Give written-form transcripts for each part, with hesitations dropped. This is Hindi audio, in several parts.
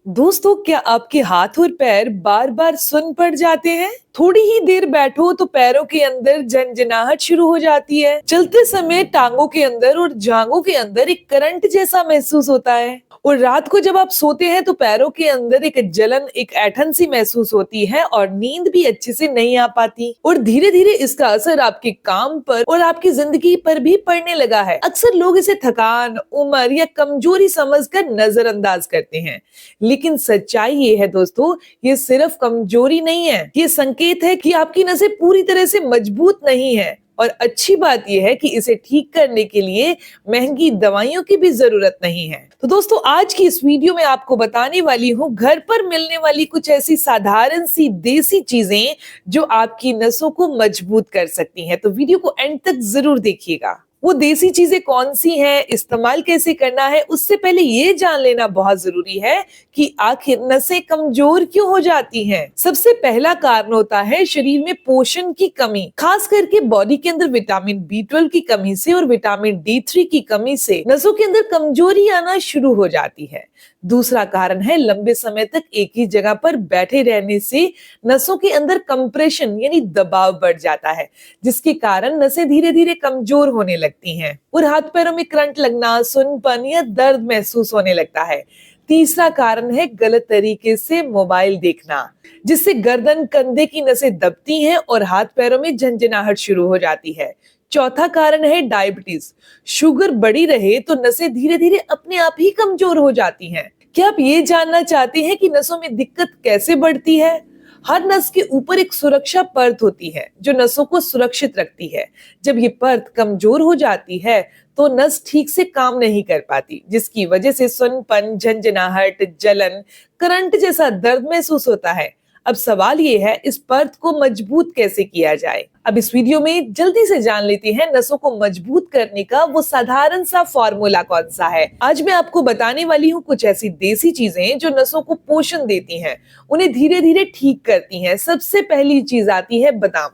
दोस्तों, क्या आपके हाथ और पैर बार बार सुन्न पड़ जाते हैं? थोड़ी ही देर बैठो तो पैरों के अंदर झंझनाहट शुरू हो जाती है। चलते समय टांगों के अंदर और जांघों के अंदर एक करंट जैसा महसूस होता है। और रात को जब आप सोते हैं तो पैरों के अंदर एक जलन, एक ऐंठन सी महसूस होती है और नींद भी अच्छे से नहीं आ पाती। और धीरे धीरे इसका असर आपके काम पर और आपकी जिंदगी पर भी पड़ने लगा है। अक्सर लोग इसे थकान, उम्र या कमजोरी समझकर नजरअंदाज करते हैं, लेकिन सच्चाई ये है दोस्तों, ये सिर्फ कमजोरी नहीं है, ये संकेत है कि आपकी नसें पूरी तरह से मजबूत नहीं है। और अच्छी बात यह है कि इसे ठीक करने के लिए महंगी दवाइयों की भी जरूरत नहीं है। तो दोस्तों, आज की इस वीडियो में आपको बताने वाली हूँ घर पर मिलने वाली कुछ ऐसी साधारण सी देसी चीजें जो आपकी नसों को मजबूत कर सकती हैं। तो वीडियो को एंड तक जरूर देखिएगा। वो देसी चीजें कौन सी हैं, इस्तेमाल कैसे करना है, उससे पहले ये जान लेना बहुत जरूरी है कि आखिर नसें कमजोर क्यों हो जाती हैं। सबसे पहला कारण होता है शरीर में पोषण की कमी, खास करके बॉडी के अंदर विटामिन B12 की कमी से और विटामिन D3 की कमी से नसों के अंदर कमजोरी आना शुरू हो जाती है। दूसरा कारण है लंबे समय तक एक ही जगह पर बैठे रहने से नसों के अंदर कंप्रेशन यानी दबाव बढ़ जाता है, जिसके कारण नसें धीरे धीरे कमजोर होने लगती हैं और हाथ पैरों में करंट लगना, सुन्नपन या दर्द महसूस होने लगता है। तीसरा कारण है गलत तरीके से मोबाइल देखना, जिससे गर्दन, कंधे की नसें दबती हैं और हाथ पैरों में झंझनाहट शुरू हो जाती है। चौथा कारण है डायबिटीज। शुगर बढ़ी रहे तो नसें धीरे धीरे अपने आप ही कमजोर हो जाती हैं। क्या आप ये जानना चाहते हैं कि नसों में दिक्कत कैसे बढ़ती है? हर नस के ऊपर एक सुरक्षा परत होती है जो नसों को सुरक्षित रखती है। जब ये परत कमजोर हो जाती है तो नस ठीक से काम नहीं कर पाती, जिसकी वजह से सुन्नपन, झंझनाहट, जलन, करंट जैसा दर्द महसूस होता है। अब सवाल ये है, इस परत को मजबूत कैसे किया जाए? अब इस वीडियो में जल्दी से जान लेते हैं नसों को मजबूत करने का वो साधारण सा फॉर्मूला कौन सा है। आज मैं आपको बताने वाली हूँ कुछ ऐसी देसी चीजें जो नसों को पोषण देती हैं, उन्हें धीरे धीरे ठीक करती हैं। सबसे पहली चीज आती है बादाम।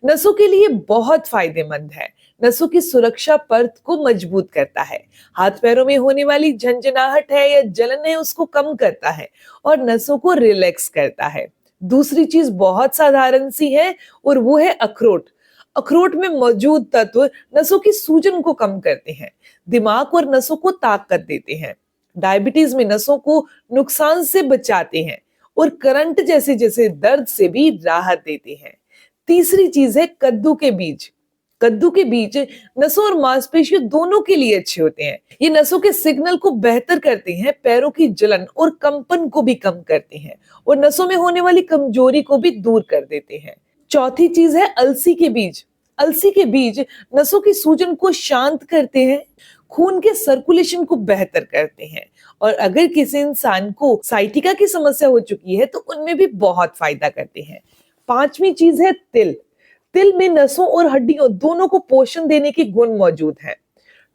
नसों के लिए बहुत फायदेमंद है। नसों की सुरक्षा परत को मजबूत करता है, हाथ पैरों में होने वाली झंझनाहट है या जलन है उसको कम करता है और नसों को रिलैक्स करता है। दूसरी चीज बहुत साधारण सी है और वो है अखरोट। अखरोट में मौजूद तत्व नसों की सूजन को कम करते हैं, दिमाग और नसों को ताकत देते हैं, डायबिटीज में नसों को नुकसान से बचाते हैं और करंट जैसे जैसे दर्द से भी राहत देते हैं। तीसरी चीज है कद्दू के बीज। कद्दू के बीज नसों और मांसपेशियों दोनों के लिए अच्छे होते हैं। ये नसों के सिग्नल को बेहतर करते हैं, पैरों की जलन और कंपन को भी कम करते हैं और नसों में होने वाली कमजोरी को भी दूर कर देते हैं। चौथी चीज है अलसी के बीज। अलसी के बीज नसों की सूजन को शांत करते हैं, खून के सर्कुलेशन को बेहतर करते हैं और अगर किसी इंसान को साइटिका की समस्या हो चुकी है तो उनमें भी बहुत फायदा करते हैं। पांचवी चीज है तिल। तिल में नसों और हड्डियों दोनों को पोषण देने के गुण मौजूद हैं।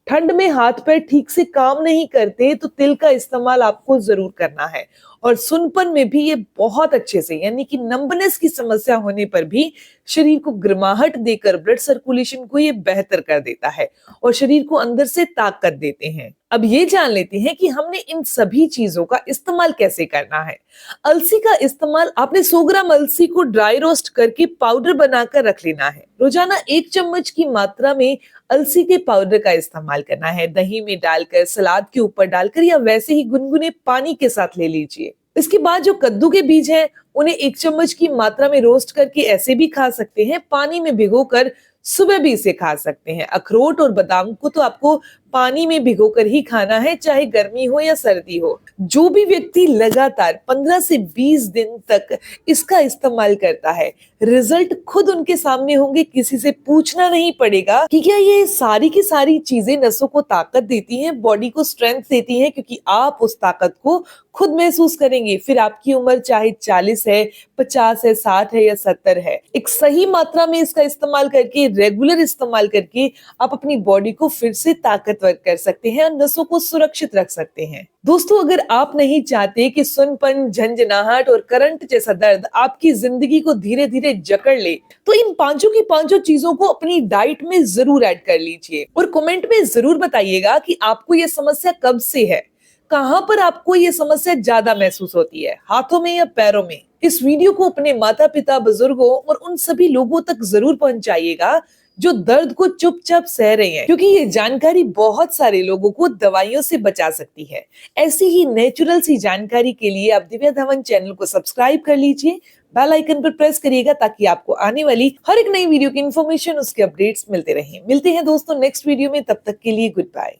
ठंड में हाथ पैर ठीक से काम नहीं करते तो तिल का इस्तेमाल आपको जरूर करना है। और सुनपन में भी ये बहुत अच्छे से, यानी कि नंबनेस की समस्या होने पर भी शरीर को गर्माहट देकर ब्लड सर्कुलेशन को ये बेहतर कर देता है और शरीर को अंदर से ताकत देते हैं। अब ये जान लेते हैं कि हमने इन सभी चीजों का इस्तेमाल कैसे करना है। अलसी का इस्तेमाल, आपने 100 ग्राम अलसी को ड्राई रोस्ट करके पाउडर बनाकर रख लेना है। रोजाना 1 चम्मच की मात्रा में अलसी के पाउडर का इस्तेमाल करना है। दही में डालकर, सलाद के ऊपर डालकर या वैसे ही गुनगुने पानी के साथ ले लीजिए। इसके बाद जो कद्दू के बीज हैं, उन्हें 1 चम्मच की मात्रा में रोस्ट करके ऐसे भी खा सकते हैं, पानी में भिगोकर सुबह भी इसे खा सकते हैं। अखरोट और बादाम को तो आपको पानी में भिगोकर ही खाना है, चाहे गर्मी हो या सर्दी हो। जो भी व्यक्ति लगातार 15 से 20 दिन तक इसका इस्तेमाल करता है, रिजल्ट खुद उनके सामने होंगे, किसी से पूछना नहीं पड़ेगा कि क्या ये सारी की सारी चीजें नसों को ताकत देती हैं, बॉडी को स्ट्रेंथ देती हैं, क्योंकि आप उस ताकत को खुद महसूस करेंगे। फिर आपकी उम्र चाहे 40 है, 50 है, 60 है या 70 है, एक सही मात्रा में इसका इस्तेमाल करके, रेगुलर इस्तेमाल करके आप अपनी बॉडी को फिर से ताकतवर कर सकते हैं और नसों को सुरक्षित रख सकते हैं। दोस्तों, अगर आप नहीं चाहते कि सुन्नपन, झंझनाहट और करंट जैसा दर्द आपकी जिंदगी को धीरे धीरे जकड़ ले, तो इन पांचों की पांचों चीजों को अपनी डाइट में जरूर ऐड कर लीजिए और कमेंट में जरूर बताइएगा कि आपको यह समस्या कब से है। कहाँ पर आपको ये समस्या ज्यादा महसूस होती है, हाथों में या पैरों में? इस वीडियो को अपने माता पिता, बुजुर्गों और उन सभी लोगों तक जरूर पहुंचाइएगा जो दर्द को चुपचाप सह रहे हैं, क्योंकि ये जानकारी बहुत सारे लोगों को दवाइयों से बचा सकती है। ऐसी ही नेचुरल सी जानकारी के लिए आप दिव्या धवन चैनल को सब्सक्राइब कर लीजिए, बेल आइकन पर प्रेस करिएगा ताकि आपको आने वाली हर एक नई वीडियो की इन्फॉर्मेशन, उसके अपडेट्स मिलते रहें। मिलते हैं दोस्तों नेक्स्ट वीडियो में, तब तक के लिए गुड बाय।